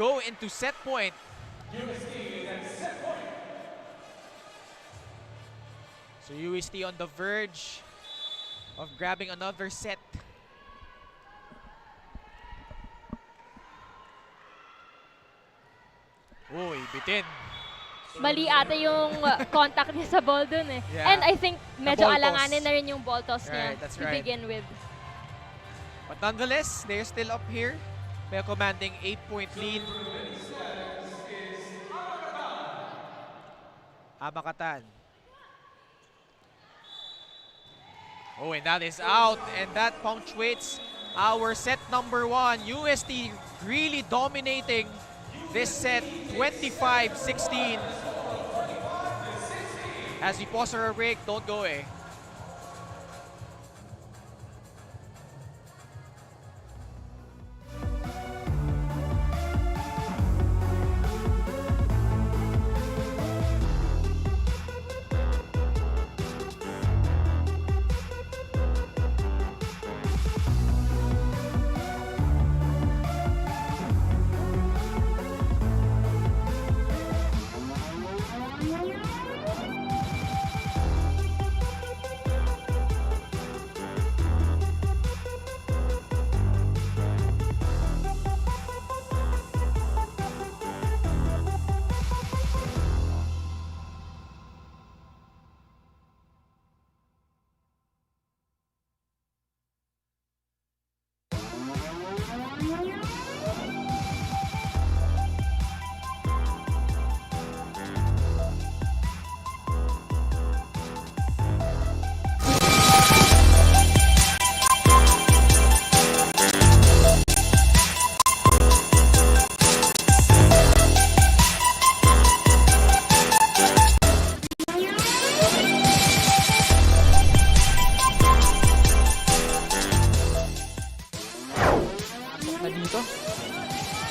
go into set point. So UST on the verge of grabbing another set. Uy, bitin. Mali ata yung contact niya sa ball dun eh. Yeah. And I think medyo ball alanganin toss. na rin yung ball toss niya That's to right. begin with. But nonetheless, they're still up here. They're commanding 8-point lead. Abakatan. Oh, and that is out. And that punctuates our set number 1. UST really dominating this set, 25-16. As we pause for a break, don't go away.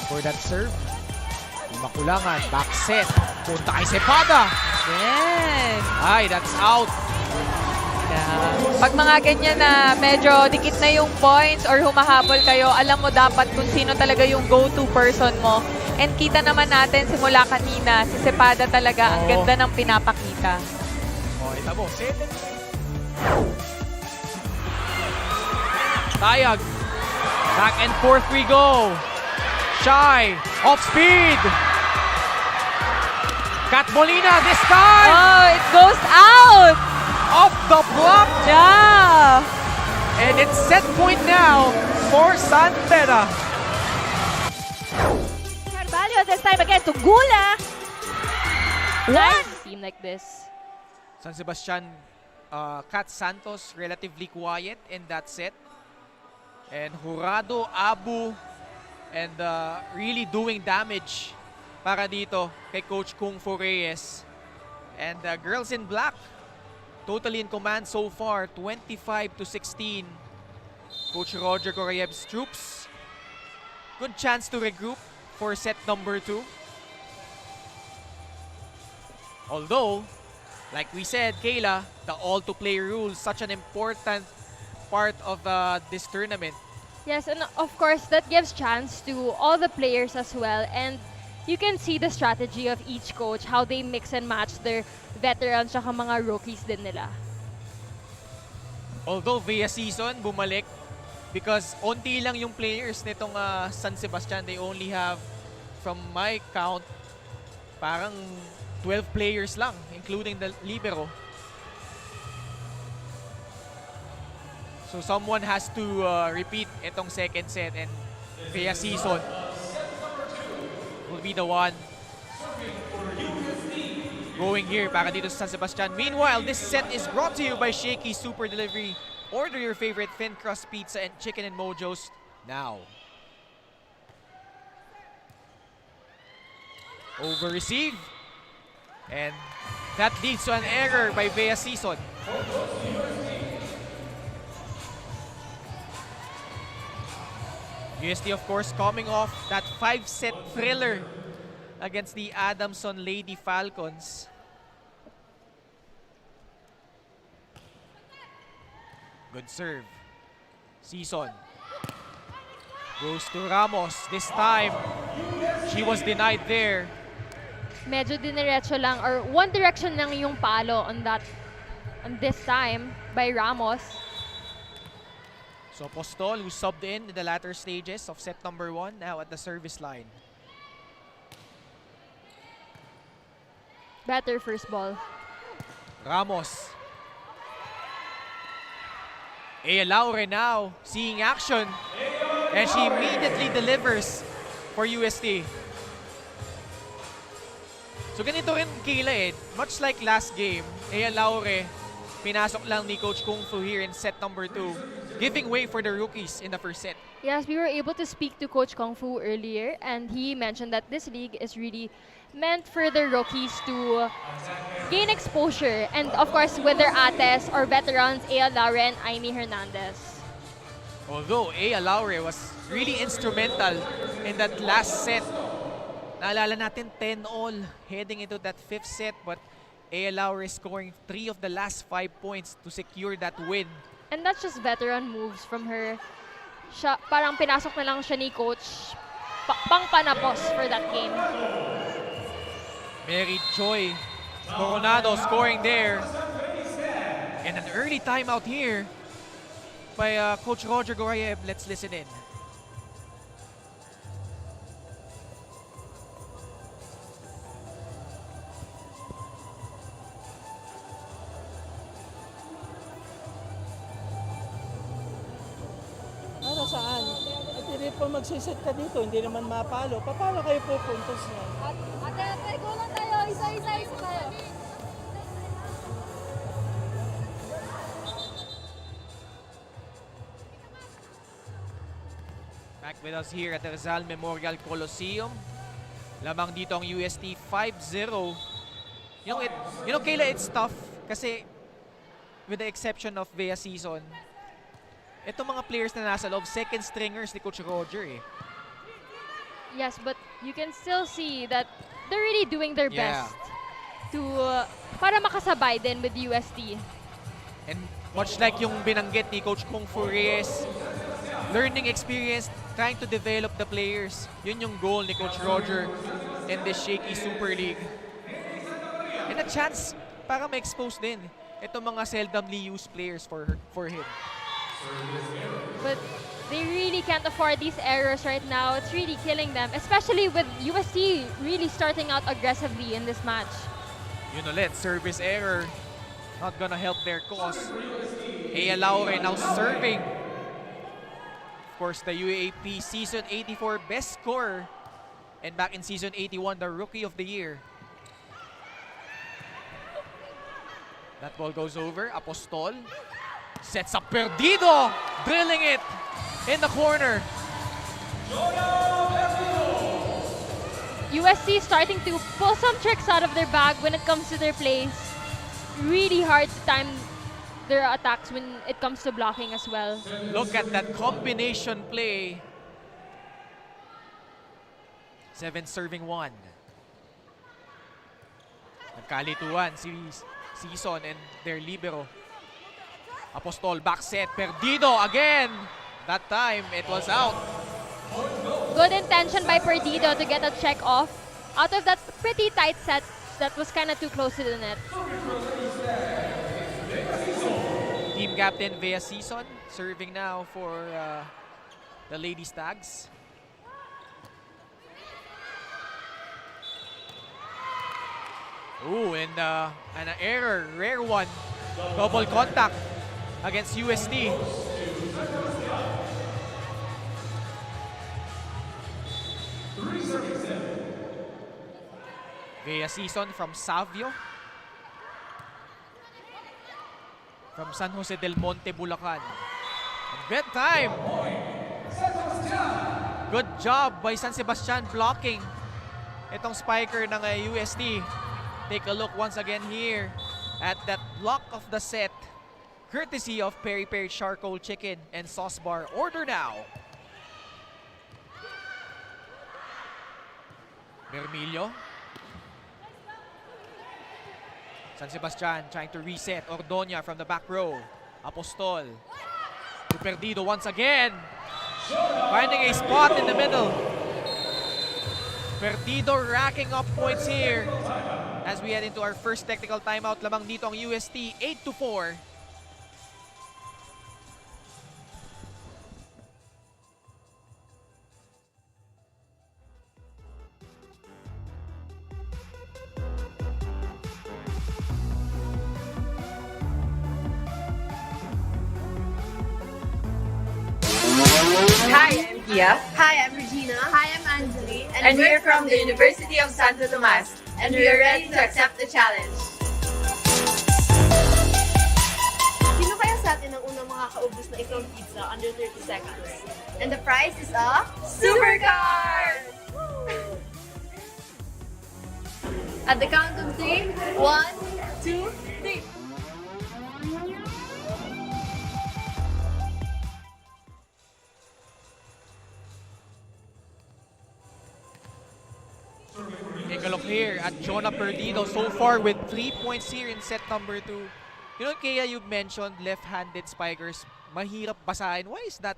For that serve, makulangan, back set, punta kay Cepada. Yes. Ay, that's out. Yeah. Pag mga ganyan na medyo dikit na yung points or humahabol kayo, alam mo dapat kung sino talaga yung go-to person mo. And kita naman natin simula kanina, si Cepada talaga ang ganda ng pinapakita. Oh, ito mo, set. Tayag. Back and forth we go. Shy, off speed. Kat Molina this time. Oh, it goes out. Off the block. Yeah. And it's set point now for San Pedro. Carvalho this time again to Gula. Nice team like this. San Sebastian, Kat Santos relatively quiet in that set. And Jurado, Abu, and really doing damage para dito kay Coach Kung Fu Reyes. And girls in black, totally in command so far, 25-16. Coach Roger Korayev's troops. Good chance to regroup for set number 2. Although, like we said, Kayla, the all-to-play rule, such an important part of this tournament. Yes, and of course, that gives chance to all the players as well. And you can see the strategy of each coach, how they mix and match their veterans at mga rookies din nila. Although via season, bumalik because onti lang yung players nitong San Sebastian. They only have, from my count, parang 12 players lang, including the libero. So someone has to repeat itong second set, and via season will be the one going here para dito sa San Sebastian. Meanwhile, this set is brought to you by Shakey Super Delivery. Order your favorite thin crust pizza and chicken and mojos now. Over receive. And that leads to an error by Vea Season. UST, of course, coming off that 5-set thriller against the Adamson Lady Falcons. Good serve. Season. Goes to Ramos. This time, she was denied there. Medyo diniretso lang or one direction lang yung palo on this time by Ramos. So Apostol, who subbed in the latter stages of set number 1, now at the service line. Better first ball. Ramos. Ea Laure now seeing action, and she immediately delivers for UST. So ganito rin Kayla eh. Much like last game, Ea Laure, pinasok lang ni Coach Kung Fu here in set number 2, giving way for the rookies in the first set. Yes, we were able to speak to Coach Kung Fu earlier, and he mentioned that this league is really meant for the rookies to gain exposure, and of course with their ates or veterans, Ea Laure and Aimee Hernandez. Although Ea Laure was really instrumental in that last set. Naalala natin 10-all heading into that 5th set, but Ea Laure scoring 3 of the last 5 points to secure that win. And that's just veteran moves from her. Siya, parang pinasok na lang siya ni Coach pang panapos for that game. Mary Joy Coronado scoring there. And an early timeout here by Coach Roger Gorayev. Let's listen in. Para saan? At hindi pa magsiset ka dito, hindi naman mapalo. Paano kayo pupuntos na? Ate, go lang tayo. Isa tayo. Back with us here at the Rizal Memorial Coliseum. Lamang dito ang UST 5-0. You know, Kayla, it's tough kasi with the exception of Vea Season, itong mga players na nasa loob, second stringers ni Coach Roger eh. Yes, but you can still see that they're really doing their best to para makasabay din with UST. And much like yung binanggit ni Coach Kung Fu Reyes, learning experience, trying to develop the players. Yun yung goal ni Coach Roger in this Shaky Super League. And a chance para ma-expose din itong mga seldomly used players for him. But they really can't afford these errors right now. It's really killing them, especially with UST really starting out aggressively in this match. Yun ulit, service error. Not gonna help their cause. Ea Laure now serving. Of course, the UAAP Season 84 best scorer. And back in Season 81, the Rookie of the Year. That ball goes over. Apostol sets up Perdido, drilling it in the corner. USC starting to pull some tricks out of their bag when it comes to their plays. Really hard to time their attacks when it comes to blocking as well. Look at that combination play. 7 serving 1. Nagkalituan si Season and their libero. Apostol back set, Perdido again. That time it was out. Good intention by Perdido to get a check off out of that pretty tight set that was kind of too close to the net. Team captain Vea Season serving now for the Lady Stags. Ooh, and an error, rare one. Double contact against UST. Vea Season from Savio. From San Jose del Monte, Bulacan. And bedtime. Good job by San Sebastian blocking itong spiker ng UST. Take a look once again here at that block of the set. Courtesy of Peri Peri Charcoal Chicken and Sauce Bar. Order now. Bermillo. San Sebastian trying to reset. Ordoña from the back row. Apostol. To Perdido once again. Finding a spot in the middle. Perdido racking up points here as we head into our first technical timeout. Lamang dito ang UST, 8-4. Hi, I'm Kia, Hi, I'm Regina. Hi, I'm Anjali. and we're from the University of Santo Tomas, and we are ready to accept the challenge. Sino kaya sa atin ang unang makakaubos na isang pizza under 30 seconds? And the prize is a Supercar! At the count of 3, 1, 2, 3. Take a look here at Jonah Perdido so far with 3 points here in set number 2. You know, Kaya, you mentioned left-handed spikers, mahirap basahin. Why is that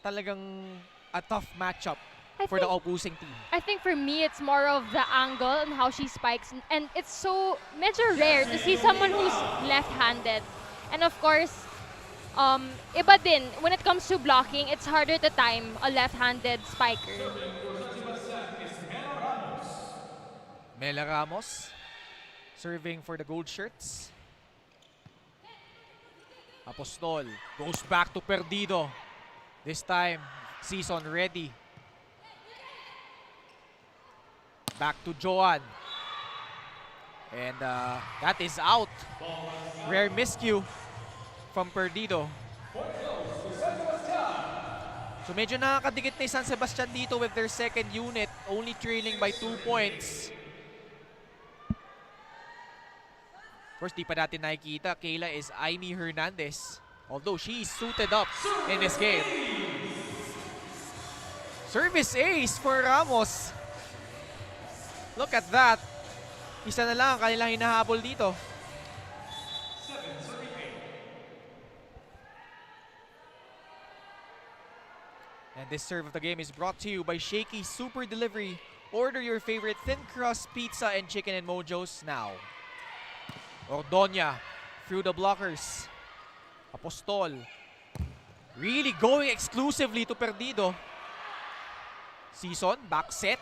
talagang a tough matchup for the opposing team? I think for me, it's more of the angle and how she spikes. And it's so medyo rare to see someone who's left-handed. And of course, iba din, when it comes to blocking, it's harder to time a left-handed spiker. Mela Ramos serving for the gold shirts. Apostol goes back to Perdido. This time, Season ready. Back to Joan. And that is out. Rare miscue from Perdido. So medyo nakakadikit na yung San Sebastian dito with their second unit, only trailing by 2 points. Of course, di pa natin nakikita, Kayla, is Aimee Hernandez. Although she's suited up in this game. Service ace for Ramos. Look at that. Isa na lang ang kanilang hinahabol dito. And this serve of the game is brought to you by Shakey Super Delivery. Order your favorite thin crust pizza and chicken and mojos now. Ordoña through the blockers. Apostol really going exclusively to Perdido. Season, back set.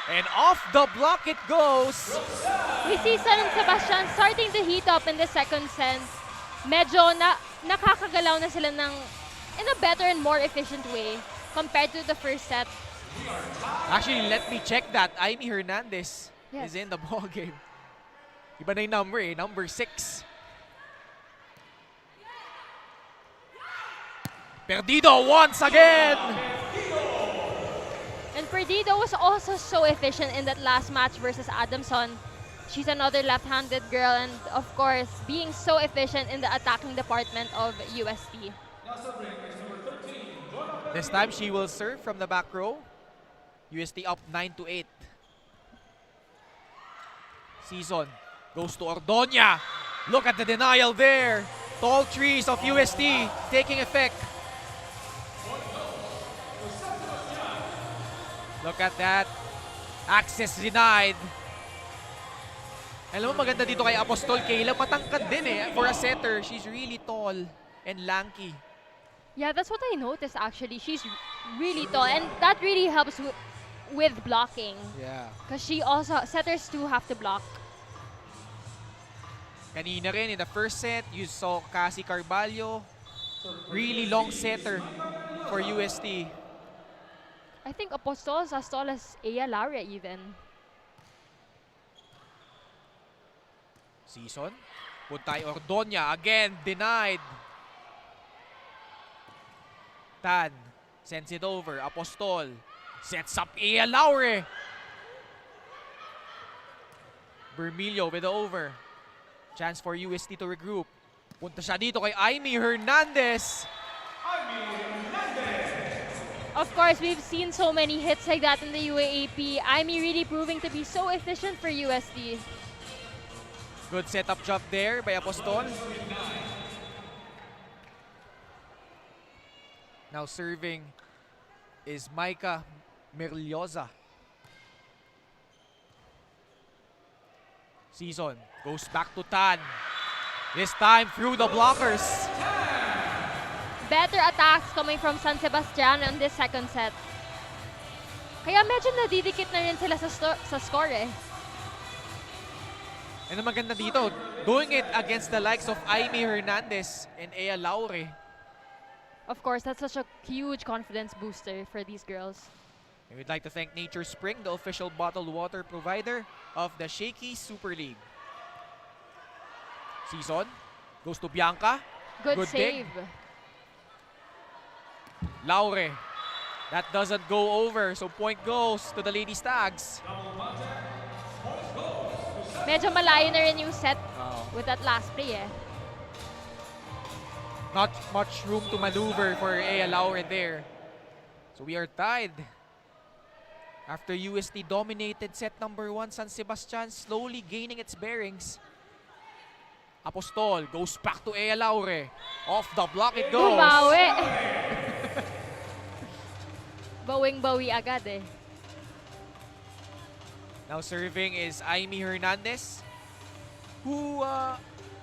And off the block it goes. We see San Sebastian starting to heat up in the second set. Medyo nakakagalaw na sila in a better and more efficient way compared to the first set. Actually, let me check that. Aimee Hernandez is in the ball game. Iba na yung number number 6. Perdido once again! And Perdido was also so efficient in that last match versus Adamson. She's another left-handed girl and of course being so efficient in the attacking department of UST. This time she will serve from the back row. UST up 9-8. Season goes to Ordoña. Look at the denial there. Tall trees of UST taking effect. Look at that. Access denied. Alam mo, maganda dito kay Apostol, Kayla. Matangkad din for a setter. She's really tall and lanky. Yeah, that's what I noticed actually. She's really tall and that really helps with blocking. Yeah. Because she also, setters too have to block. Kanina rin in the first set, you saw Cassie Carvalho. Really long setter for UST. I think Apostol's as tall as Ea Laura even. Season. Puntay Ordoña again denied. Tan sends it over. Apostol sets up Ea Laure. Bermillo with the over. Chance for UST to regroup. Punta siya dito kay Aimee Hernandez. Of course, we've seen so many hits like that in the UAAP. Aimee really proving to be so efficient for UST. Good setup job there by Apostol. Now serving is Micah Merlioza. Season goes back to Tan. This time through the blockers. Better attacks coming from San Sebastian on this second set. Kaya medyo nadidikit na rin sila sa score eh. And ang maganda dito, doing it against the likes of Aimee Hernandez and Ea Laure. Of course, that's such a huge confidence booster for these girls. And we'd like to thank Nature Spring, the official bottled water provider of the Shakeys Super League. Season goes to Bianca. Good dig. save. Laure. That doesn't go over, so point goes to the Lady Stags. Medyo malayo na rin yung set with that last play eh. Not much room to maneuver for Ea Laure there. So we are tied. After UST dominated set number 1, San Sebastian slowly gaining its bearings. Apostol goes back to Ea Laure. Off the block it goes. Bumawi. Bawing-bawi agad eh. Now serving is Aimee Hernandez, who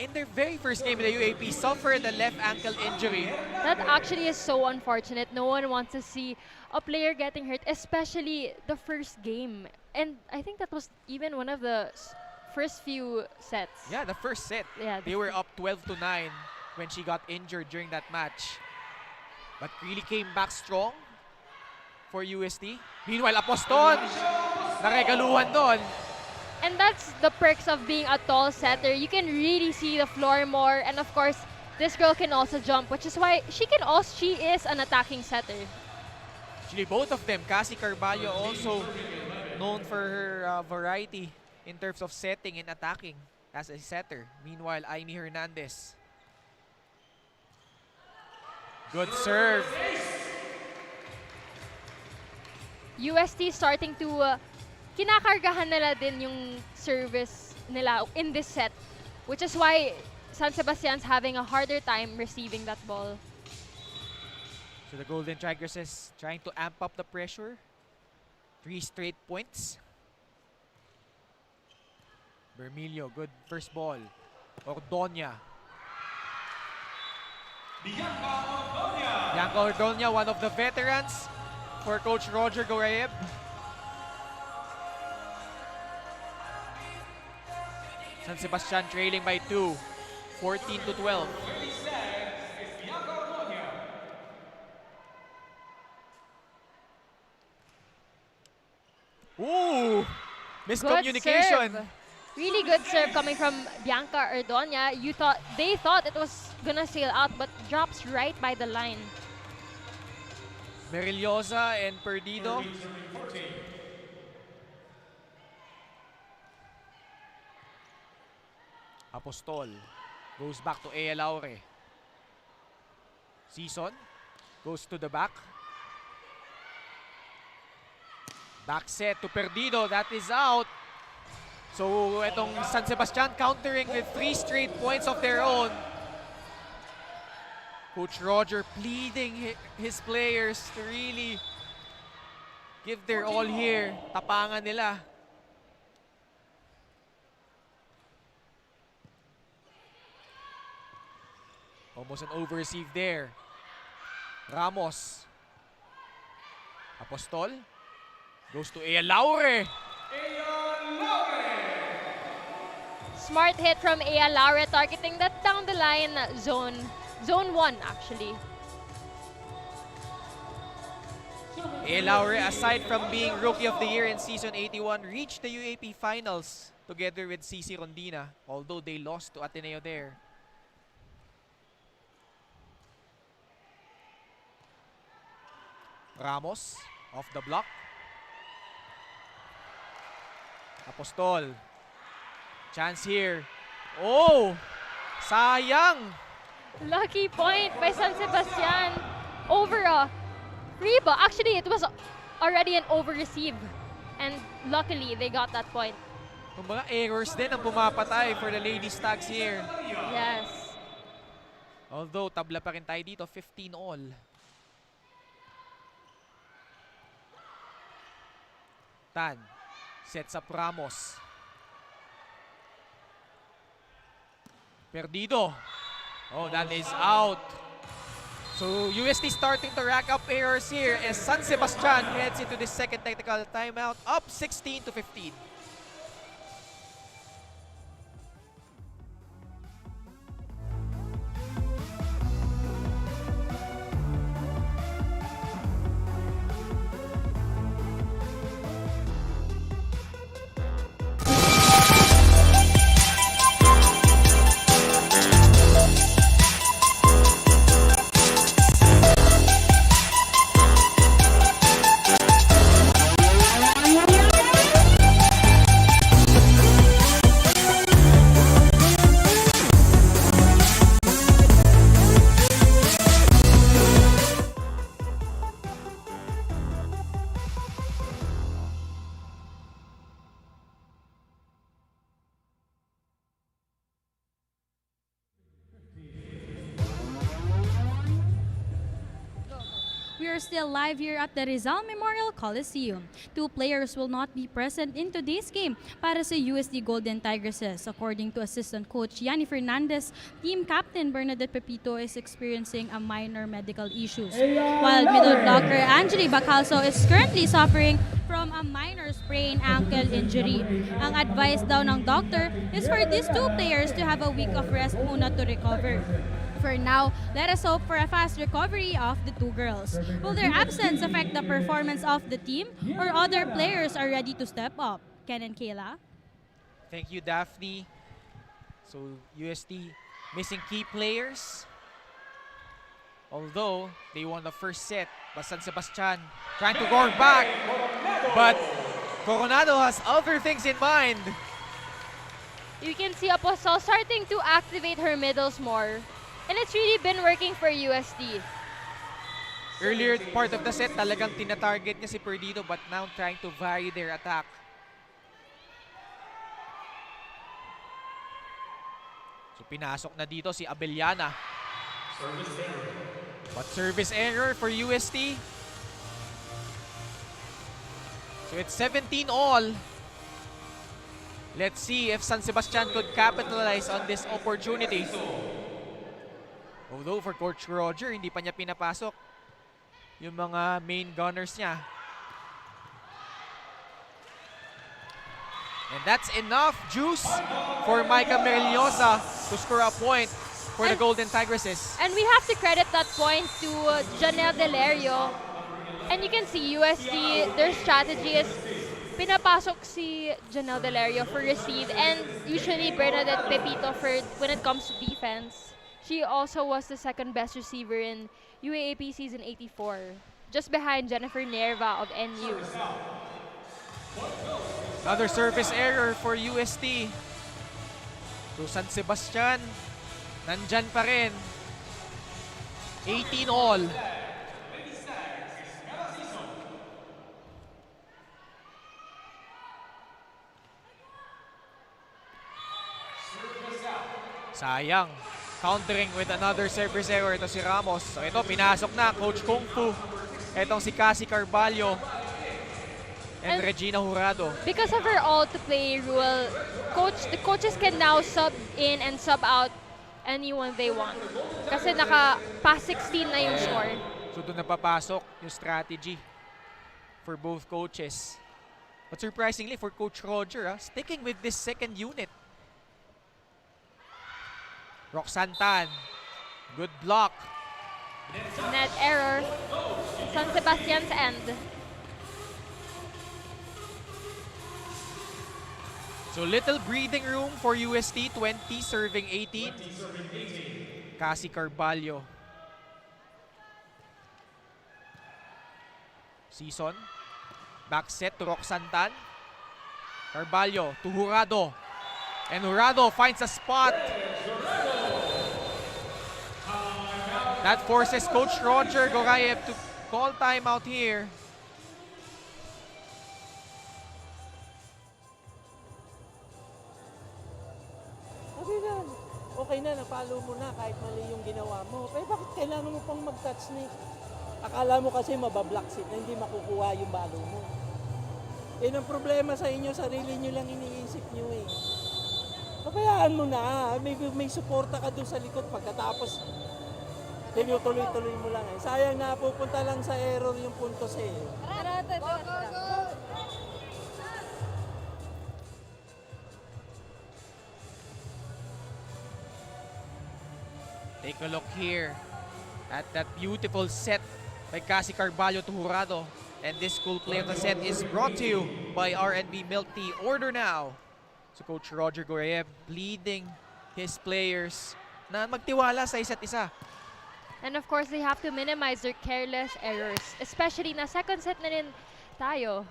in their very first game in the UAP suffered a left ankle injury. That actually is so unfortunate. No one wants to see a player getting hurt, especially the first game. And I think that was even one of the first few sets. Yeah, the first set. Yeah, They were up 12-9 when she got injured during that match. But really came back strong for UST. Meanwhile, Apostol, naregaluhan doon. And that's the perks of being a tall setter. You can really see the floor more. And of course, this girl can also jump, which is why she is an attacking setter. Actually, both of them. Cassie Carvalho also known for her variety in terms of setting and attacking as a setter. Meanwhile, Aimee Hernandez. Good serve. UST starting to kinakargahan nila din yung service nila in this set, which is why San Sebastian's having a harder time receiving that ball. So the Golden Tigresses trying to amp up the pressure. 3 straight points. Bermilio, good first ball. Ordonia. Bianca Ordonia, one of the veterans for Coach Roger Goraeb. San Sebastian trailing by 2, 14-12. Ooh! Miscommunication. Good serve. Really good serve coming from Bianca Ordonia. They thought it was gonna sail out, but drops right by the line. Merillosa and Perdido. Apostol goes back to Ea Laure. Season goes to the back. Back set to Perdido. That is out. So itong San Sebastian countering with 3 straight points of their own. Coach Roger pleading his players to really give their all here. Tapangan nila. Almost an over-receive there. Ramos. Apostol. Goes to Ea Laure. Smart hit from Ea Laure, targeting that down the line zone. Zone 1, actually. Ea Laure, aside from being Rookie of the Year in Season 81, reached the UAP Finals together with CC Rondina, although they lost to Ateneo there. Ramos, off the block. Apostol. Chance here. Oh! Sayang! Lucky point by San Sebastian over a free ball. Actually, it was already an over-receive. And luckily, they got that point. Kung mga errors din ang pumapatay for the Lady Stags here. Yes. Although, tabla pa rin tayo dito, 15 all. Tan sets up Ramos. Perdido. Oh, that is out. So UST starting to rack up errors here as San Sebastian heads into the second technical timeout, up 16-15. We are still live here at the Rizal Memorial Coliseum. Two players will not be present in today's game para sa UST Golden Tigresses. According to assistant coach Yanni Fernandez, team captain Bernadette Pepito is experiencing a minor medical issues, while middle blocker Angeli Bacalso is currently suffering from a minor sprained ankle injury. Ang advice daw ng doctor is for these two players to have a week of rest muna to recover. For now, let us hope for a fast recovery of the two girls. Will their absence affect the performance of the team, or other players are ready to step up? Ken and Kayla? Thank you, Daphne. So UST missing key players. Although they won the first set, but San Sebastian trying to go back. But Coronado has other things in mind. You can see Apostle starting to activate her middles more. And it's really been working for UST. Earlier part of the set, talagang tina-target niya si Perdido, but now trying to vary their attack. So pinasok na dito si Abellana. But service error for UST. So it's 17 all. Let's see if San Sebastian could capitalize on this opportunity. Although for Coach Roger, hindi pa niya pinapasok yung mga main gunners niya. And that's enough juice for Micah Merillosa to score a point for the Golden Tigresses. And we have to credit that point to Janelle Delerio. And you can see UST, their strategy is pinapasok si Janelle Delerio for receive and usually Bernadette Pepito for when it comes to defense. She also was the second best receiver in UAAP season 84, just behind Jennifer Nerva of NU. Another service error for UST. So San Sebastian, nandyan pa rin. 18 all. Sayang. Countering with another service error. Ito si Ramos. So ito, pinasok na. Coach Kung Fu. Itong si Cassie Carvalho. And Regina Jurado. Because of her all-to-play rule, the coaches can now sub in and sub out anyone they want. Kasi naka-past 16 na yung score. So doon napapasok yung strategy for both coaches. But surprisingly for Coach Roger, sticking with this second unit. Roxanne Tan, good block. Net error. San Sebastian's end. So little breathing room for UST, 20 serving 18. Cassie Carvalho. Season. Back set to Roxanne Tan. Carvalho to Jurado. And Jurado finds a spot. That forces Coach Roger Gorayev to call timeout here. Sabi na, okay na, napalo mo na kahit mali yung ginawa mo. Eh bakit kailangan mo pang mag-touch ni? Akala mo kasi mabablock seat na hindi makukuha yung balo mo. Yan ang problema sa inyo, sarili nyo lang iniisip nyo eh. Pabayaan mo na, may suporta ka doon sa likod pagkatapos tinutuloy-tuloy mo lang eh. Sayang na pupunta lang sa error yung puntos eh. Take a look here at that beautiful set by Cassie Carvalho to Jurado. And this cool play of the set is brought to you by RNB Milk Tea. Order now. So Coach Roger Goreyev leading his players na magtiwala sa isa't isa. And of course, they have to minimize their careless errors. Especially na second set na rin tayo.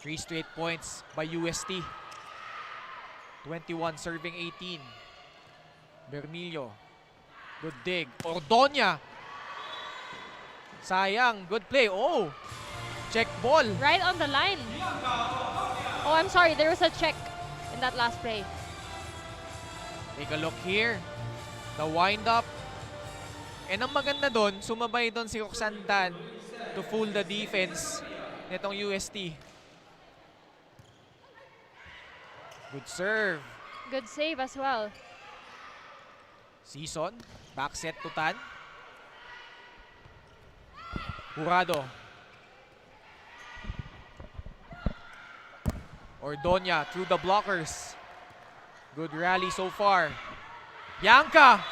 3 straight points by UST. 21 serving 18. Bermillo. Good dig. Ordonia. Sayang. Good play. Oh. Check ball. Right on the line. Oh, I'm sorry. There was a check in that last play. Take a look here. The wind up. And ang maganda doon, sumabay doon si Roxanne to fool the defense nitong UST. Good serve. Good save as well. Season. Back set to Tan. Jurado. Ordonia through the blockers. Good rally so far. Bianca!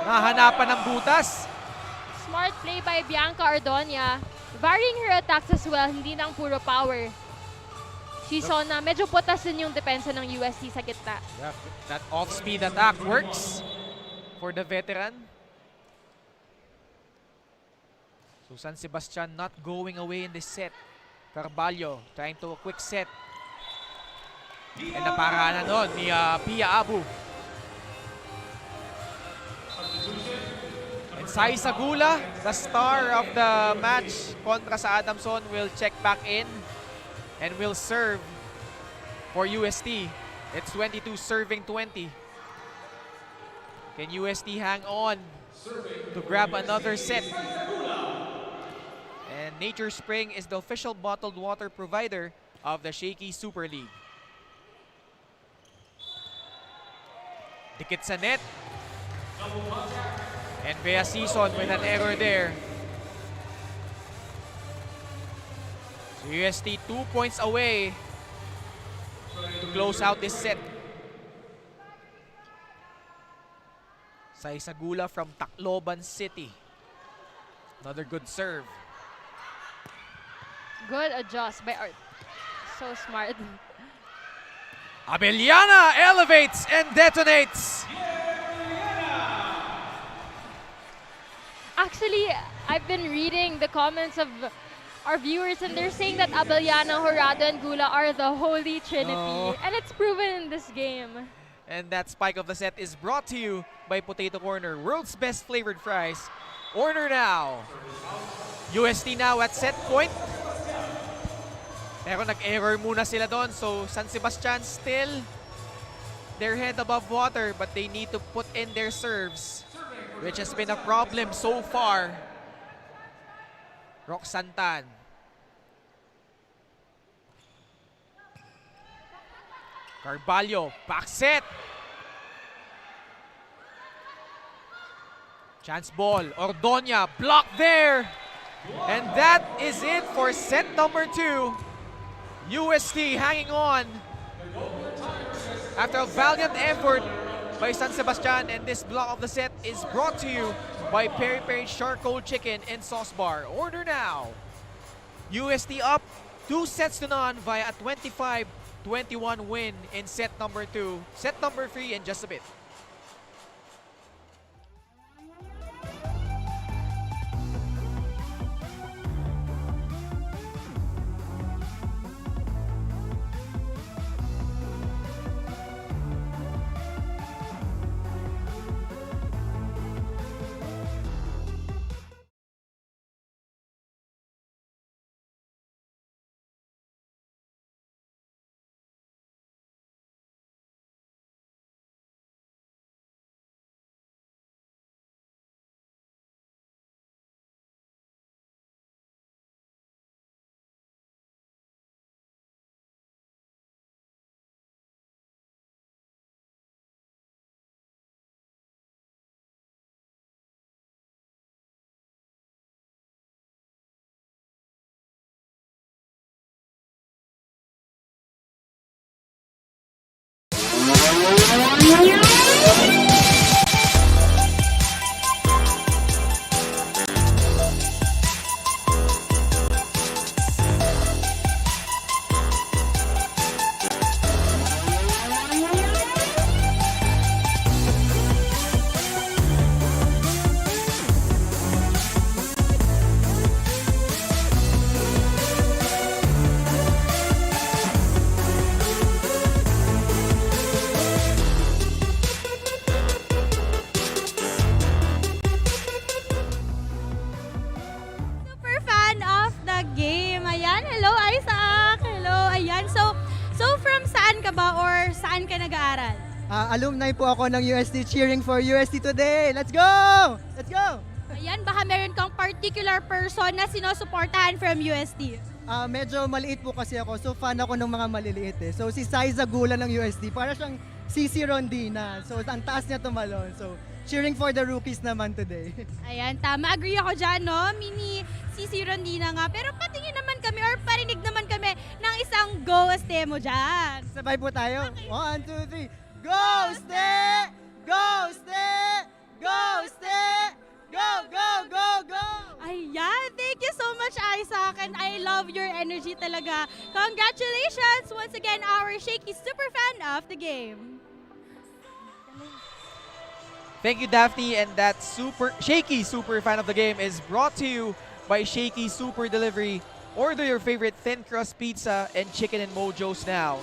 Nahanapan ng butas. Smart play by Bianca Ordonia. Varying her attacks as well, hindi lang puro power. She saw na medyo putas din yung depensa ng UST sa gitna. Yeah, that off-speed attack works for the veteran. So San Sebastian not going away in this set. Carvalho trying to a quick set. And naparaan na nun ni Pia Abu. And Sai Sagula, the star of the match kontra sa Adamson, will check back in and will serve for UST. It's 22 serving 20. Can UST hang on to grab another set? And Nature Spring is the official bottled water provider of the Shaky Super League. Dikit sa net. And Bea Season with an error there. So UST 2 points away to close out this set. Sai Sagula from Tacloban City. Another good serve. Good adjust by Art. So smart. Abellana elevates and detonates. Actually, I've been reading the comments of our viewers and they're saying that Abellana, Jurado, and Gula are the holy trinity. Oh. And it's proven in this game. And that spike of the set is brought to you by Potato Corner, world's best flavored fries. Order now. UST now at set point. Pero nag-error muna sila doon. So San Sebastian still their head above water, but they need to put in their serves, which has been a problem so far. Roxanne Tan. Carvalho, back set. Chance ball. Ordonia, block there. And that is it for set number 2. UST hanging on after a valiant effort by San Sebastian, and this block of the set is brought to you by Peri Peri Charcoal Chicken and Sauce Bar. Order now. UST up 2-0 via a 25-21 win in set number 2. Set number 3 in just a bit. Super fan of the game. Ayan, hello Isaac. Hello, ayan. So from saan ka ba or saan ka nag-aaral? Alumni po ako ng UST, cheering for UST today. Let's go! Let's go! Ayan, baka meron kang particular person na sinusuportahan from UST. Medyo maliit po kasi ako, so fan ako ng mga maliliit eh. So si Sai Zagula ng UST, para siyang CC Rondina. So ang taas niya tumalon. So cheering for the rookies naman today. Ayan, tama. Agree ako dyan, no? Mini CC Rondina nga. Pero patingin naman kami or parinig naman kami ng isang go este mo dyan. Sabay po tayo. 1, 2, 3. Go, Ste! Go, Ste! Go, Ste! Go, go, go, go! Ayan, thank you so much, Isaac. And I love your energy talaga. Congratulations once again, our Shaky super fan of the game. Thank you, Daphne. And that Shaky super fan of the game is brought to you by Shaky Super Delivery. Order your favorite thin crust pizza and chicken and mojos now.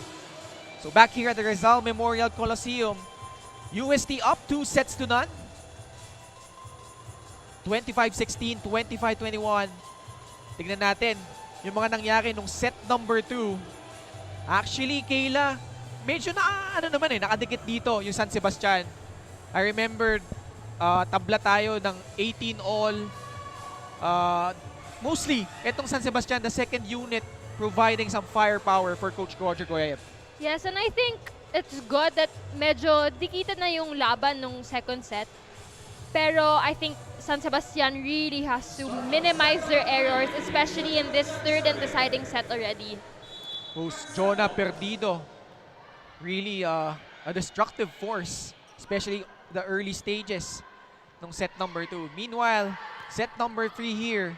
So back here at the Rizal Memorial Coliseum, UST up 2 sets to none. 25-16, 25-21. Tignan natin yung mga nangyari nung set number 2. Actually, Kayla, medyo nakadikit dito yung San Sebastian. I remember tabla tayo ng 18 all. Mostly, itong San Sebastian, the second unit, providing some firepower for Coach Roger Goyev. Yes, and I think it's good that medyo dikitan na yung laban nung second set. Pero I think San Sebastian really has to minimize their errors, especially in this third and deciding set already. Host Jonah Perdido, really a destructive force, especially the early stages ng set number 2. Meanwhile, set number 3 here,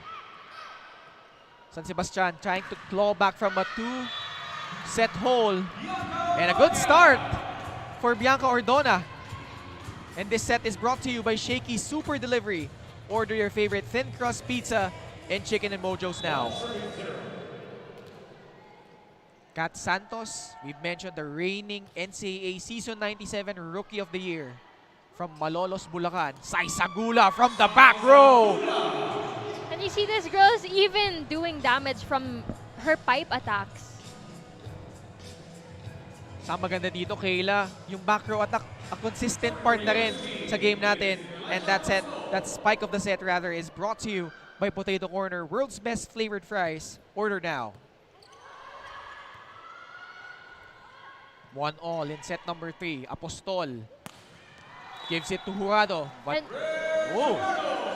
San Sebastian trying to claw back from a 2-set hole. And a good start for Bianca Ordona. And this set is brought to you by Shakey Super Delivery. Order your favorite thin crust pizza and chicken and mojos now. Kat Santos, we've mentioned the reigning NCAA Season 97 Rookie of the Year. From Malolos, Bulacan, Sai Sagula from the back row. And you see this girl is even doing damage from her pipe attacks. Sa maganda dito, Kayla, yung back row attack, a consistent part na rin sa game natin. And that spike of the set rather, is brought to you by Potato Corner, world's best flavored fries. Order now. 1-all in set number 3. Apostol gives it to Jurado, but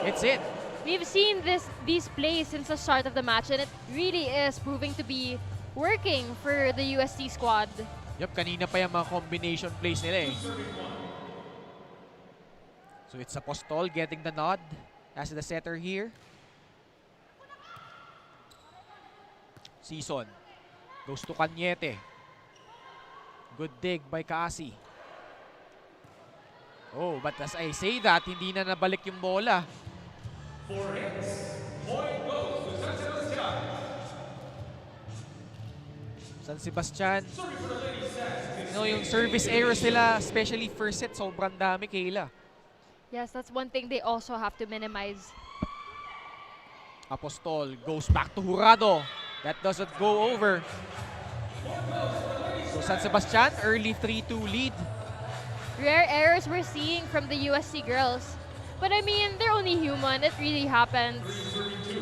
it's it. We've seen these plays since the start of the match, and it really is proving to be working for the UST squad. Yup, kanina pa yung mga combination plays nila eh. So it's Apostol getting the nod as the setter here. Season goes to Cañete. Good dig by Kaasi. Oh, but as I say that, hindi na nabalik yung bola. San Sebastian. You know, yung service errors nila, especially first set, sobrang dami, Kayla. Yes, that's one thing they also have to minimize. Apostol goes back to Jurado. That doesn't go over. So San Sebastian, early 3-2 lead. Rare errors we're seeing from the USC girls. But I mean, they're only human. It really happens.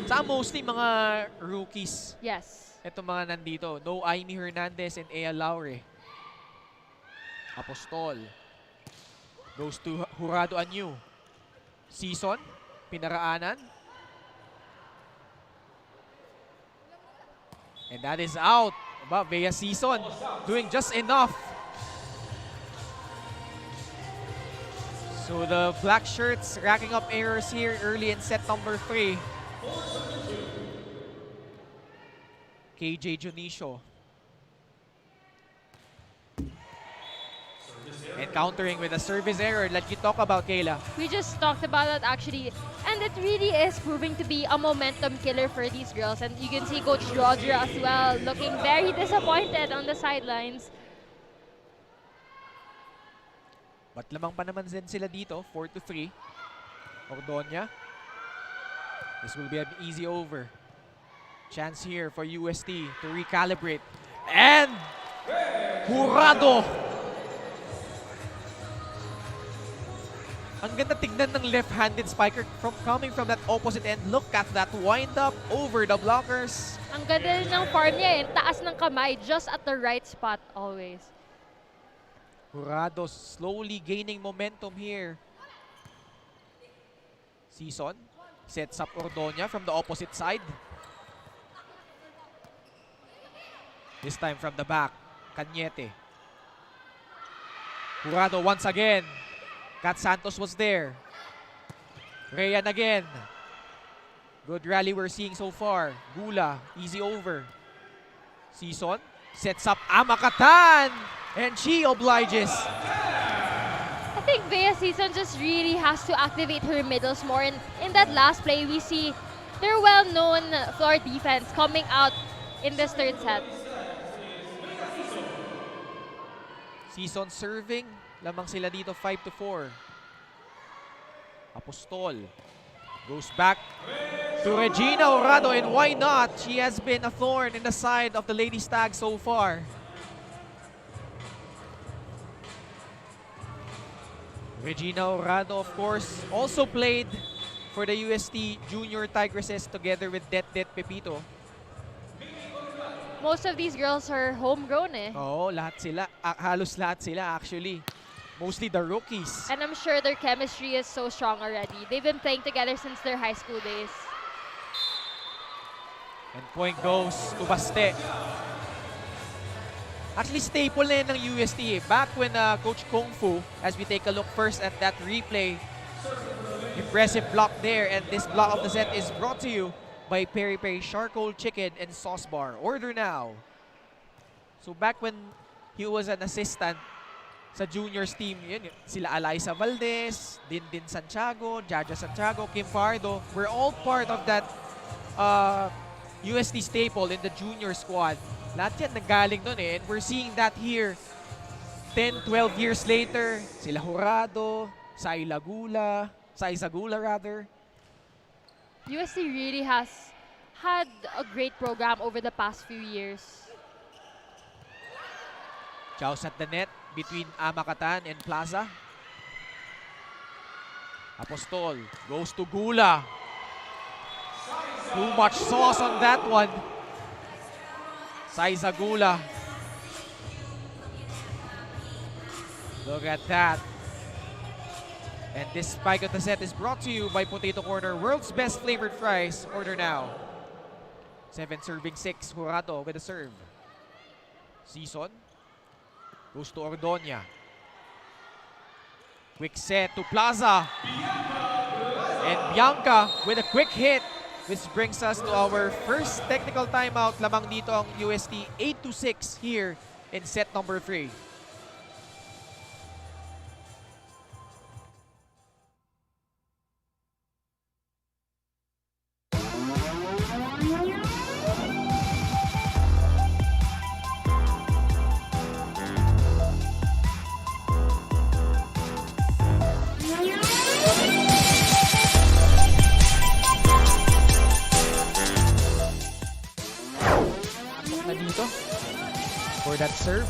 Sa mostly mga rookies. Yes. Ito mga nandito. No Aimee Hernandez and Ea Laure. Apostol goes to Jurado Anyu. Season, pinaraanan. And that is out. Aba, Bea Season doing just enough So the black shirts racking up errors here early in set number 3. KJ Junicio. Encountering with a service error like you talk about, Kayla. We just talked about that actually. And it really is proving to be a momentum killer for these girls. And you can see Coach Roger as well looking very disappointed on the sidelines. But lamang pa naman din sila dito, 4-3. Ordonia. This will be an easy over. Chance here for UST to recalibrate. And Jurado! Ang ganda tignan ng left-handed spiker coming from that opposite end. Look at that wind up over the blockers. Ang ganda rin ng form niya taas ng kamay, just at the right spot always. Jurado slowly gaining momentum here. Season sets up Ordonia from the opposite side. This time from the back, Cañete. Jurado once again. Kat Santos was there. Rayan again. Good rally we're seeing so far. Gula, easy over. Season sets up Amakatan. And she obliges. I think Bea Season just really has to activate her middles more. And in that last play, we see their well-known floor defense coming out in this third set. Season serving. Lamang sila dito 5-4. Apostol goes back to Regina Jurado, and why not? She has been a thorn in the side of the Lady Stags so far. Regina Jurado, of course, also played for the UST Junior Tigresses together with Det Pepito. Most of these girls are homegrown Oo, lahat sila. Halos lahat sila actually. Mostly the rookies. And I'm sure their chemistry is so strong already. They've been playing together since their high school days. And point goes to Baste. Actually, staple na yun ng UST. Back when Coach Kung Fu, as we take a look first at that replay, impressive block there. And this block of the set is brought to you by Peri Peri Charcoal Chicken and Sauce Bar. Order now. So back when he was an assistant sa juniors team, yun, sila Alaysa Valdez, Din Santiago, Jaja Santiago, Kim Pardo, were all part of that UST staple in the junior squad. Lahat yan nanggaling nun and we're seeing that here 10, 12 years later. Sila Jurado, Sai Zagula rather. UST really has had a great program over the past few years. Chows at the net between Amakatan and Plaza. Apostol goes to Gula. Too much sauce on that one. Saiza Gula. Look at that. And this spike of the set is brought to you by Potato Corner, world's best flavored fries. Order now. 7 serving 6. Jurado with a serve. Season goes to Ordonia. Quick set to Plaza. And Bianca with a quick hit, which brings us to our first technical timeout. Lamang dito ang UST 8-6 here in set number 3. For that serve,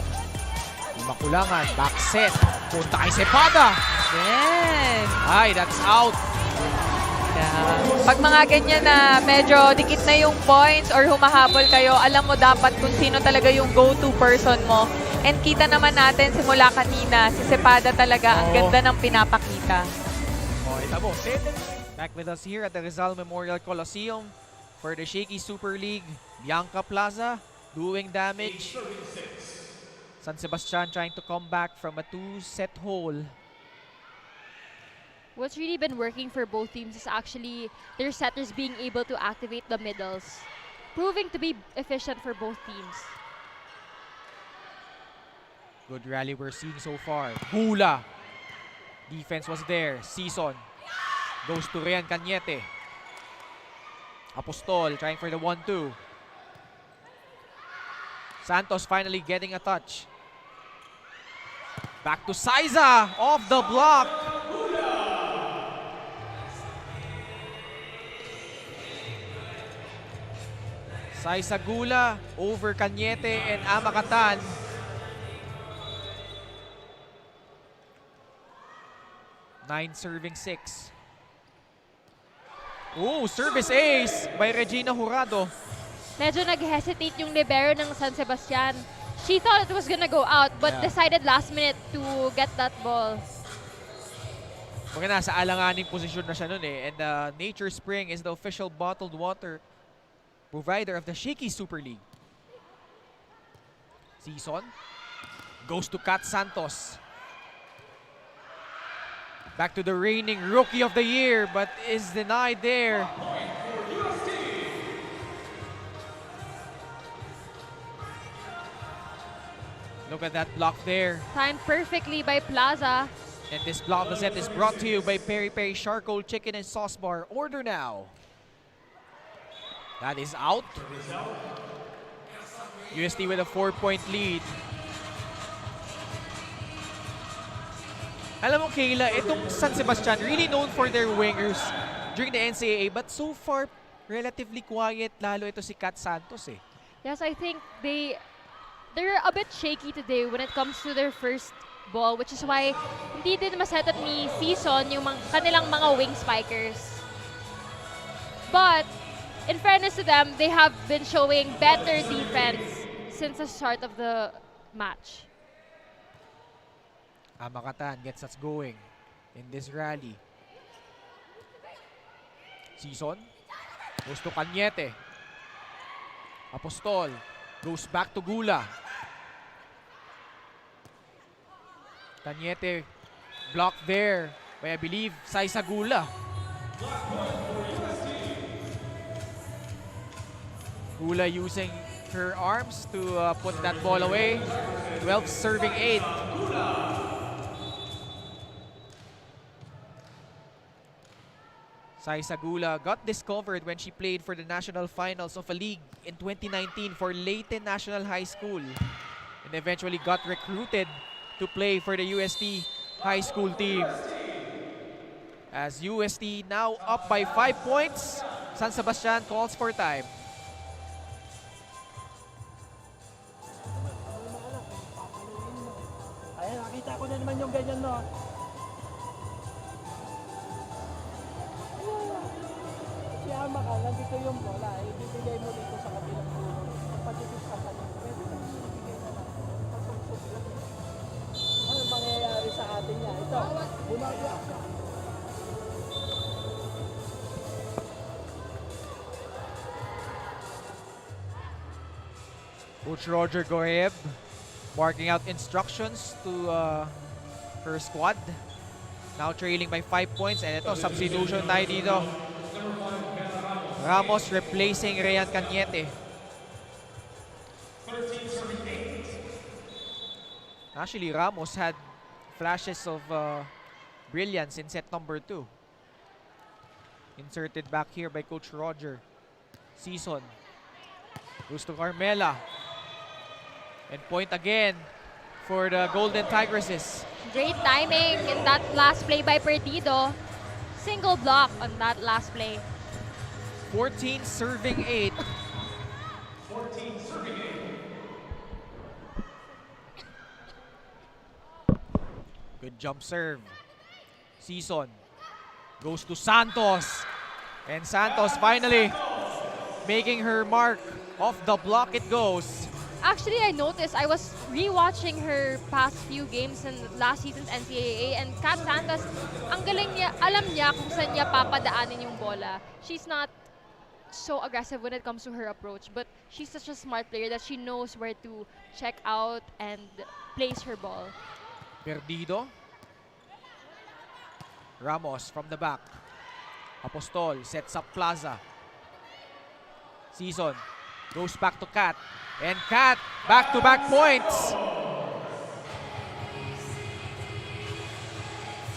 makulangan, back set, punta kay Cepada. Yes. Ay, that's out. Yeah. Pag mga ganyan na medyo dikit na yung points or humahabol kayo, alam mo dapat kung sino talaga yung go-to person mo. And kita naman natin simula kanina, si Cepada talaga, ang ganda ng pinapakita. Oh, ito mo, back with us here at the Rizal Memorial Coliseum for the Shakeys Super League. Bianca Plaza doing damage. San Sebastian trying to come back from a 2-set hole. What's really been working for both teams is actually their setters being able to activate the middles, proving to be efficient for both teams. Good rally we're seeing so far. Gula. Defense was there. Season goes to Rian Cañete. Apostol trying for the 1-2. Santos finally getting a touch. Back to Saiza. Off the block. Saiza Gula over Cañete and Amakatan. Nine serving 6. Oh, service ace by Regina Jurado. Medyo nag-hesitate yung libero ng San Sebastian. She thought it was gonna go out but Yeah. decided last minute to get that ball. Mga nasa alanganing posisyon na siya nun eh. And Nature Spring is the official bottled water provider of the Shakeys Super League. Season goes to Kat Santos. Back to the reigning Rookie of the Year, but is denied there. Look at that block there. Timed perfectly by Plaza. And this block of the set is brought to you by Peri Peri Charcoal Chicken and Sauce Bar. Order now. That is out. UST with a 4-point lead. Alam mo, Kayla, itong San Sebastian, really known for their wingers during the NCAA, but so far, relatively quiet, lalo ito si Kat Santos eh. Yes, I think they're a bit shaky today when it comes to their first ball, which is why hindi din maset up ni Season yung kanilang mga wing spikers. But, in fairness to them, they have been showing better defense since the start of the match. Amakatan gets us going in this rally. Season goes to Cañete. Apostol goes back to Gula. Cañete blocked there by, I believe, Saiza Gula. Gula using her arms to put that ball away. 12 serving 8. Saiza Gula got discovered when she played for the national finals of a league in 2019 for Leyte National High School and eventually got recruited to play for the UST high school team. As UST now up by 5 points, San Sebastian calls for time. Ayan, nakita ko na naman yung ganyan, no? Si Ama ka, nandito yung bola. Ibibigay mo dito sa kabilang dulo. Pagpatipis ka sa nito. Pwede kang ibibigay na lang. Pagsuksok lang. Ano mangyayari sa atin niya? Ito, bumagyak. Coach Roger Goeb marking out instructions to her squad. Now trailing by 5 points. And ito, substitution tayo dito. Ramos replacing Rian Cañete. Actually, Ramos had flashes of brilliance in set number 2. Inserted back here by Coach Roger. Season goes to Carmela. And point again for the Golden Tigresses. Great timing in that last play by Perdido. Single block on that last play. 14 serving 8. Good jump serve. Season goes to Santos. And Santos finally making her mark. Off the block it goes. Actually, I noticed, I was rewatching her past few games in last season's NCAA, and Kat Santos, ang galing niya, alam niya kung saan niya papadaanin yung bola. She's not so aggressive when it comes to her approach, but she's such a smart player that she knows where to check out and place her ball. Perdido. Ramos from the back. Apostol sets up Plaza. Season goes back to Kat. And Kat, back-to-back points.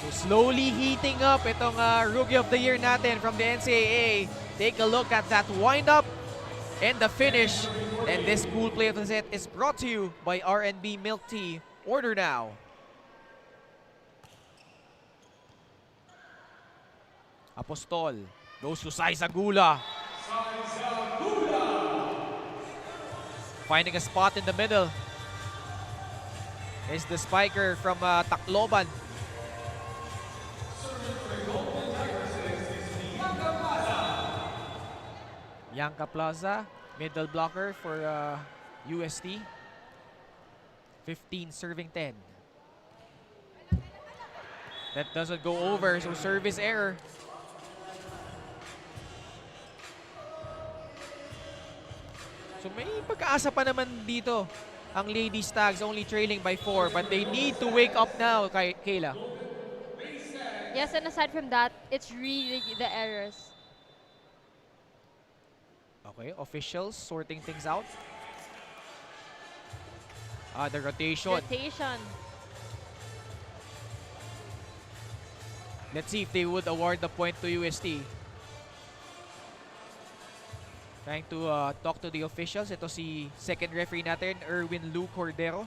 So slowly heating up itong Rookie of the Year natin from the NCAA. Take a look at that wind-up and the finish. And this cool play of the set is brought to you by R&B Milk Tea. Order now. Apostol goes to Saizagula. Finding a spot in the middle is the spiker from Tacloban. Bianca Plaza, middle blocker for UST. 15 serving 10. That doesn't go over, so service error. So may pagkaasa pa naman dito ang Lady Stags, only trailing by 4, but they need to wake up now, Kayla. Yes, and aside from that, it's really the errors. Okay, officials sorting things out. The rotation. Rotation. Let's see if they would award the point to UST. Trying to talk to the officials. Ito si second referee natin, Erwin Lou Cordero.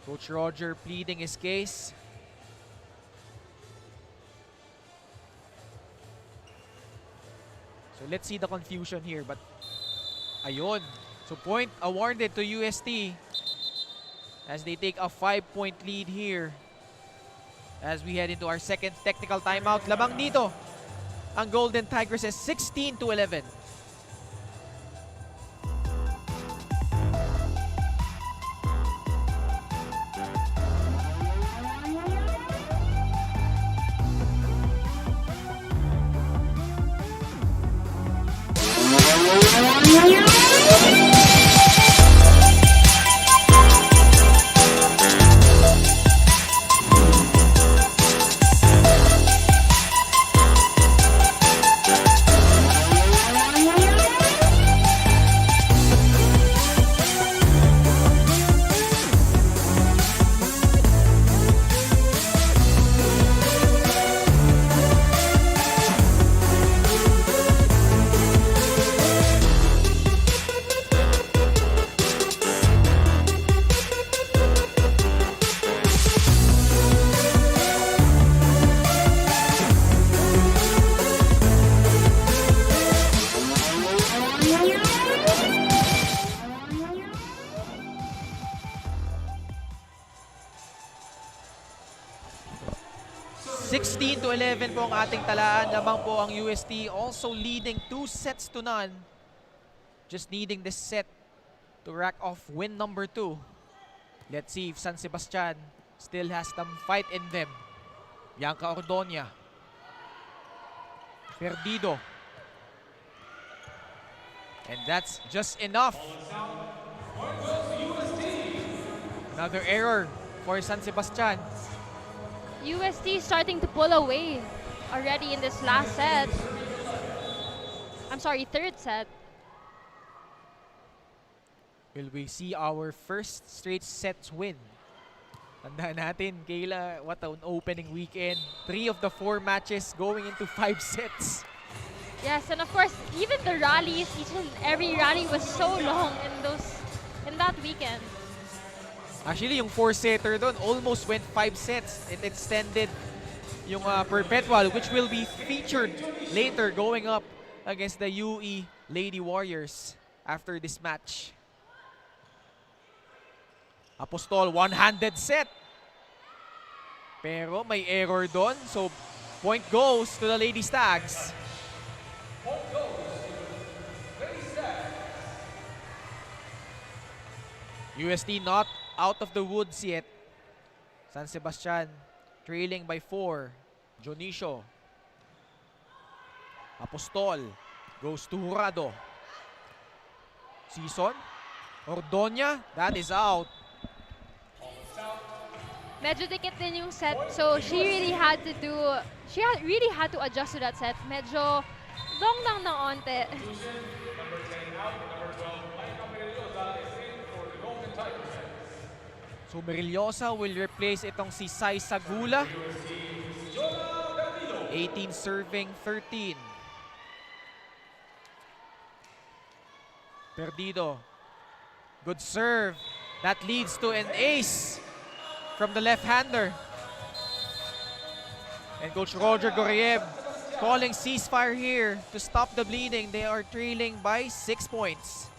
Coach Roger pleading his case. So let's see the confusion here. But ayun. So point awarded to UST as they take a 5-point lead here. As we head into our second technical timeout. Labang dito ang Golden Tigresses 16-11. To 11 po ang ating talaan. Lamang po ang UST, also leading 2-0. Just needing this set to rack off win number 2. Let's see if San Sebastian still has some fight in them. Bianca Ordonia. Perdido. And that's just enough. Another error for San Sebastian. UST starting to pull away already in this last set. I'm sorry, third set. Will we see our first straight sets win? Tandaan natin, Kayla, what an opening weekend. 3 of the 4 matches going into 5 sets. Yes, and of course, even the rallies, each and every rally was so long in that weekend. Actually, yung 4-setter doon almost went 5 sets. It extended yung Perpetual, which will be featured later going up against the UE Lady Warriors after this match. Apostol, one-handed set. Pero may error doon. So, point goes to the Lady Stags. UST not out of the woods yet. San Sebastian trailing by 4. Jonicio. Apostol goes to Jurado. Season Ordoña, that is out. Medyo dikit din yung set, so she really had to adjust to that set. Medyo long lang ng onte. So Merillosa will replace itong si Sai Sagula. 18 serving 13. Perdido. Good serve. That leads to an ace from the left-hander. And Coach Roger Goriev calling ceasefire here to stop the bleeding. They are trailing by 6 points.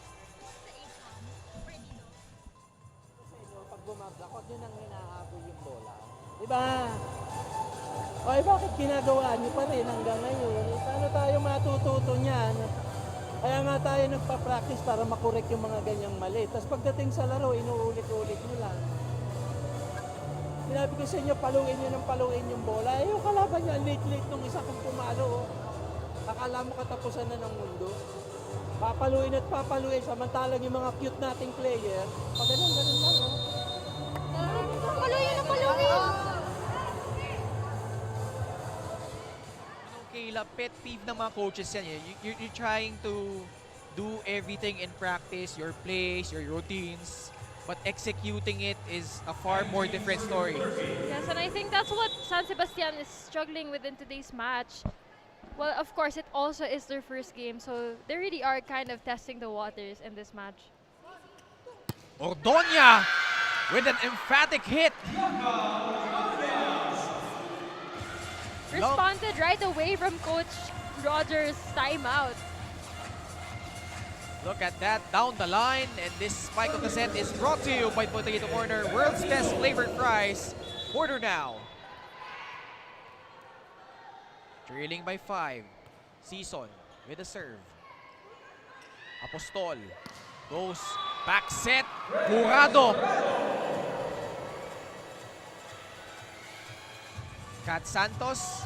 Pag bumablock, huwag nyo nang hinahabol yung bola. Diba? Ay, bakit ginagawa nyo pa rin hanggang ngayon? Paano tayo matututo niyan? Kaya nga tayo nagpa-practice para makorek yung mga ganyang mali. Tapos pagdating sa laro, inuulit-ulit nyo lang. Sinabi ko sa inyo, paluin nyo ng paluin yung bola. Eh, yung kalaban niya, late-late nung isa kong pumalo. Akala mo katapusan na ng mundo. Papaluin at papaluin. Samantalang yung mga cute nating player, pag ganun-ganun lang. Paluin na paluin! Kayla, pet peeve ng mga coaches yan. You're trying to do everything in practice, your plays, your routines, but executing it is a far more different story. Yes, and I think that's what San Sebastian is struggling with in today's match. Well, of course, it also is their first game, so they really are kind of testing the waters in this match. Ordoña with an emphatic hit. Responded right away from Coach Roger's timeout. Look at that down the line, and this spike of the set is brought to you by Potato Corner, world's best flavored fries. Order now. Trailing by 5. Season with a serve. Apostol goes back set. Jurado. Cat Santos,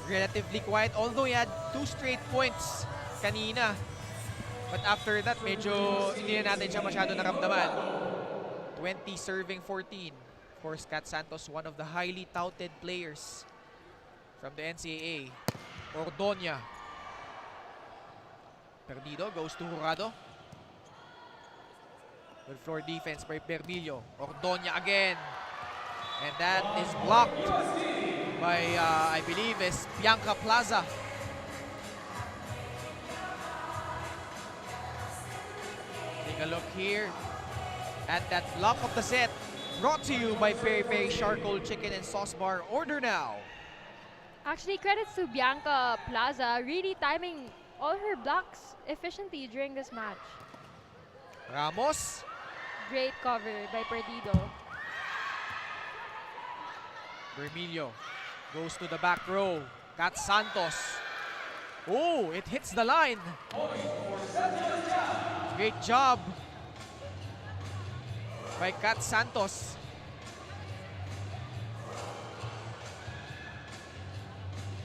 relatively quiet, although he had 2 straight points kanina. But after that, medyo hindi na natin siya masyado naramdaman. 20 serving 14. Of course, Cat Santos, one of the highly touted players from the NCAA. Ordoña. Perdido goes to Jurado. Good floor defense by Perbillo. Ordoña again. And that is blocked by, I believe, is Bianca Plaza. Take a look here at that block of the set. Brought to you by Peri Peri Charcoal Chicken and Sauce Bar. Order now. Actually, credits to Bianca Plaza, really timing all her blocks efficiently during this match. Ramos. Great cover by Perdido. Vermilio goes to the back row. Cat Santos. Oh, it hits the line. Great job by Cat Santos.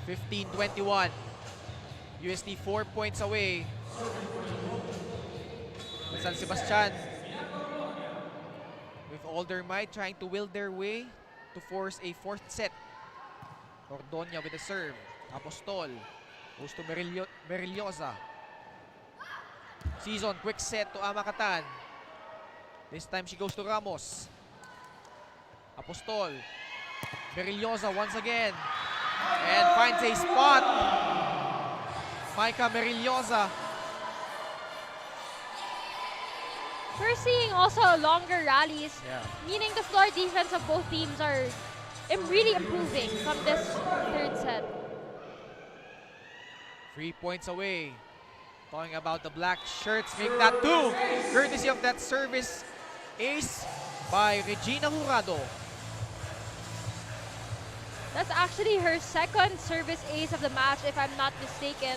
(15-21). UST 4 points away. But San Sebastian, with all their might, trying to will their way to force a 4th set. Ordoña with the serve. Apostol goes to Merillosa. Season, quick set to Amakatan. This time she goes to Ramos. Apostol. Merillosa once again. And finds a spot. Micah Merillosa. We're seeing also longer rallies, Yeah. meaning the floor defense of both teams are really improving from this 3rd set. 3 points away. Talking about the black shirts, make that 2. Courtesy of that service ace by Regina Jurado. That's actually her 2nd service ace of the match, if I'm not mistaken.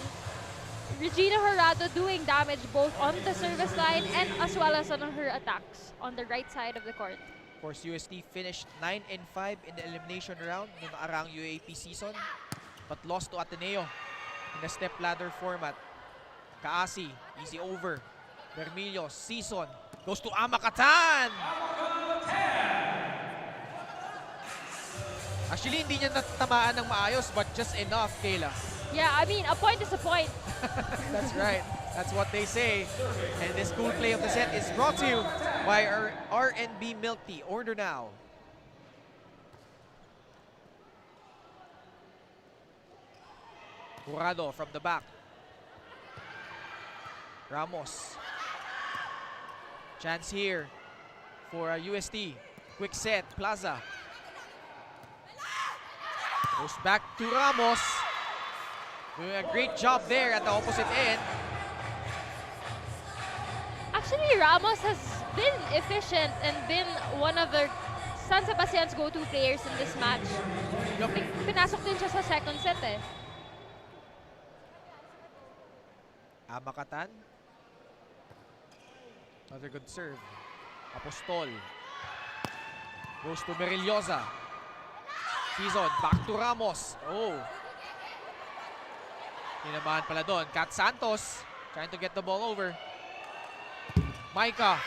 Regina Jurado doing damage both on the service line and as well as on her attacks on the right side of the court. Of course, UST finished 9-5 in the elimination round noong nakarang UAP season, but lost to Ateneo in the step ladder format. Kaasi, easy over. Bermillos, Season, goes to Amakatan! Actually, hindi niya natamaan ng maayos, but just enough, Kayla. Yeah, I mean, a point is a point. That's right. That's what they say. And this cool play of the set is brought to you by our R&B Milk Tea. Order now. Jurado from the back. Ramos. Chance here for UST. Quick set, Plaza. Goes back to Ramos. Doing a great job there at the opposite end. Actually, Ramos has been efficient and been one of the San Sebastian's go-to players in this match. Pinasok din siya sa second set eh. Amakatan. Another good serve. Apostol. Goes to Merillosa. Season, back to Ramos. Oh. Tinamaan pala doon. Kat Santos trying to get the ball over. Micah.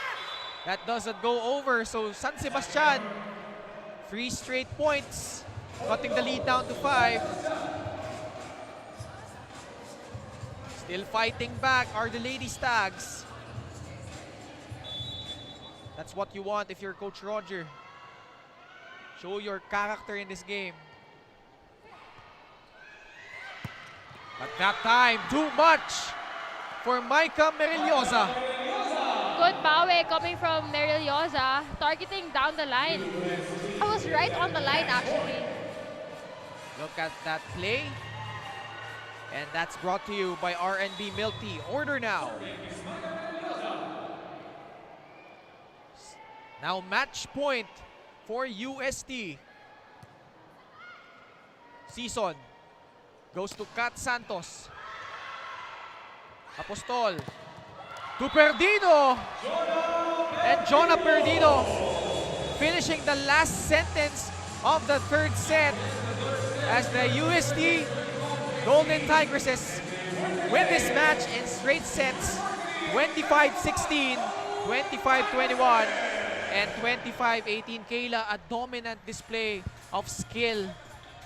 That doesn't go over. So San Sebastian, 3 straight points. Cutting the lead down to 5. Still fighting back are the Lady Stags. That's what you want if you're Coach Roger. Show your character in this game. But that time, too much for Micah Merillosa. Good bawi coming from Merillosa, targeting down the line. I was right on the line actually. Look at that play. And that's brought to you by R&B Milk Tea. Order now. Now match point for UST. Season goes to Kat Santos. Apostol to Perdido. And Jonah Perdido finishing the last sentence of the third set as the UST Golden Tigresses win this match in straight sets, 25-16, 25-21, and 25-18. Kayla, a dominant display of skill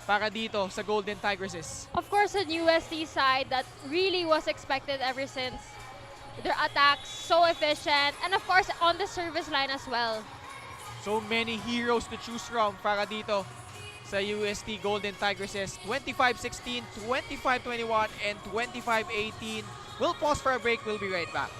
para dito sa Golden Tigresses. Of course, on UST side, that really was expected ever since. Their attacks so efficient, and of course on the service line as well. So many heroes to choose from para dito sa UST Golden Tigresses. 25-16, 25-21, and 25-18. We'll pause for a break. We'll be right back.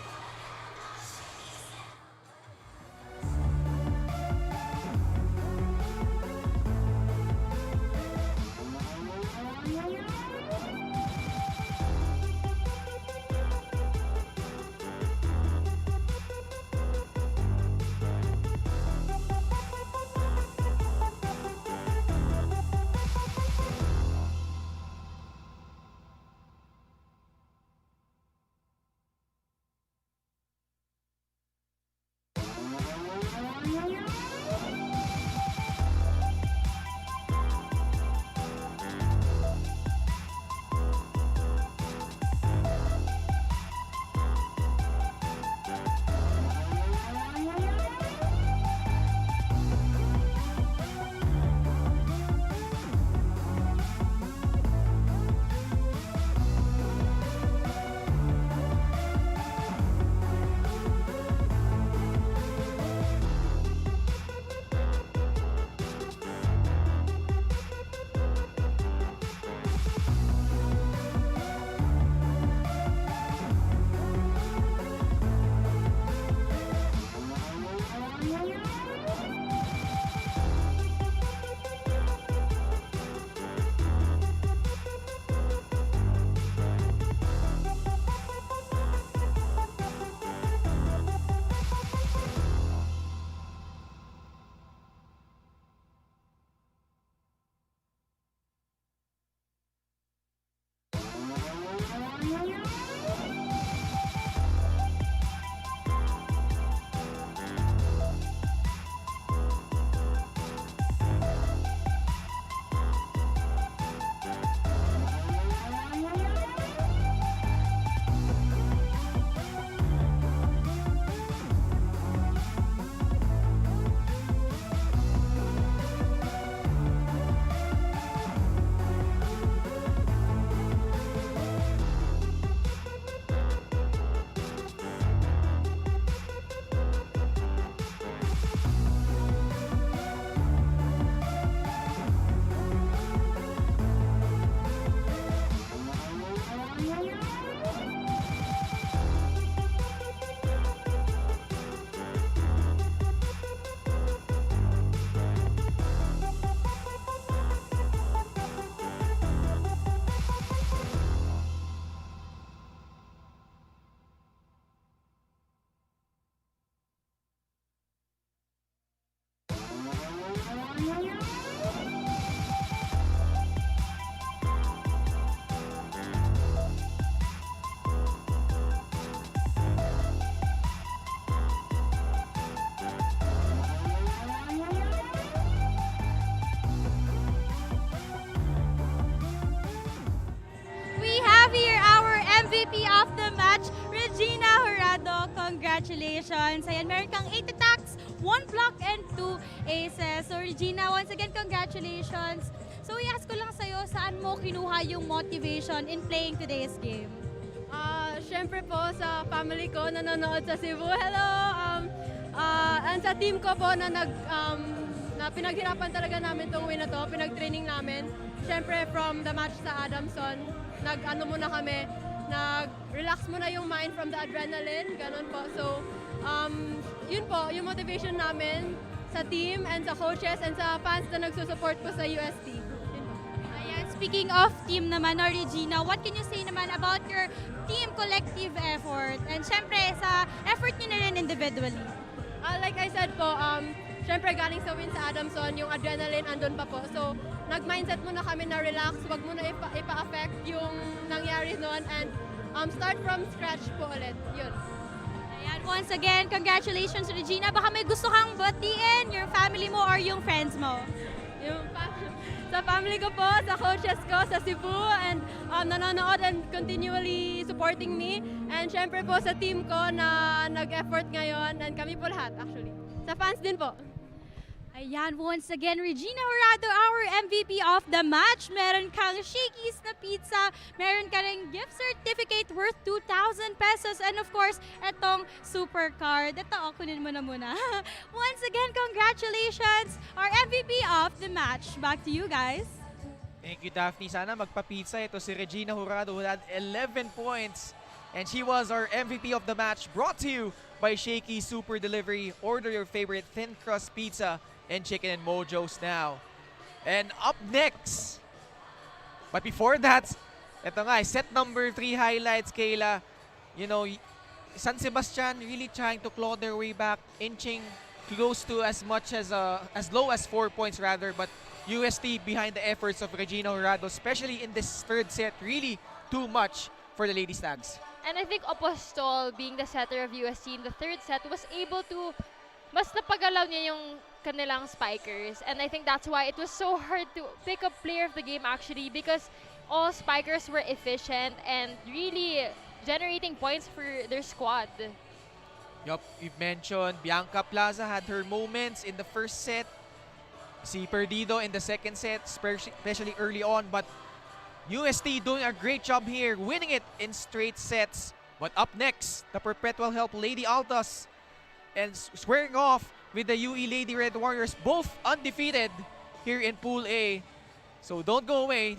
MVP of the match, Regina Jurado. Congratulations. Ayan, meron kang 8 attacks, 1 block, and 2 aces. So Regina, once again, congratulations. So i-ask ko lang sa'yo, saan mo kinuha yung motivation in playing today's game? Siyempre po sa family ko na nanonood sa Cebu. Hello! And sa team ko po na pinaghirapan talaga namin itong win na to, pinag-training namin. Siyempre from the match sa Adamson, muna kami, nag-relax muna yung mind from the adrenaline, ganun po. So, yun po, yung motivation namin sa team and sa coaches and sa fans na nagsusupport po sa UST. Speaking of team naman, Regina, what can you say naman about your team collective effort? And syempre, sa effort nyo na rin individually. Like I said po, syempre galing sa win sa Adamson, yung adrenaline andun pa po. So, nag-mindset muna kami na relax, wag muna ipa-affect yung nangyari noon and start from scratch po ulit. Yun. Ayan, once again, congratulations Regina. Baka may gusto kang batiin, your family mo or yung friends mo? Sa family ko po, sa coaches ko, sa Cebu, and nanonood and continually supporting me. And syempre po sa team ko na nag-effort ngayon, and kami po lahat actually. Sa fans din po. Ayan, once again, Regina Jurado, our MVP of the match. Meron kang Shakeys na pizza, meron ka ring gift certificate worth 2,000 pesos, and of course, etong super card. Ito, kunin mo na muna. Once again, congratulations, our MVP of the match. Back to you guys. Thank you, Daphne. Sana magpa-pizza ito si Regina Jurado who had 11 points. And she was our MVP of the match, brought to you by Shakey Super Delivery. Order your favorite thin crust pizza and chicken and mojos now. And up next, but before that, ito nga, set number 3 highlights, Kayla. You know, San Sebastian really trying to claw their way back, inching close to as low as 4 points rather, but UST behind the efforts of Regina Jurado, especially in this third set, really too much for the Lady Stags. And I think Apostol, being the setter of UST in the third set, was able to mas napagalaw niya yung kanilang spikers. And I think that's why it was so hard to pick a player of the game actually, because all spikers were efficient and really generating points for their squad. Yup, you've mentioned Bianca Plaza had her moments in the first set. Si Perdido in the second set, especially early on. But UST doing a great job here, winning it in straight sets. But up next, the Perpetual Help Lady Altas and squaring off with the UE Lady Red Warriors, both undefeated here in Pool A. So don't go away.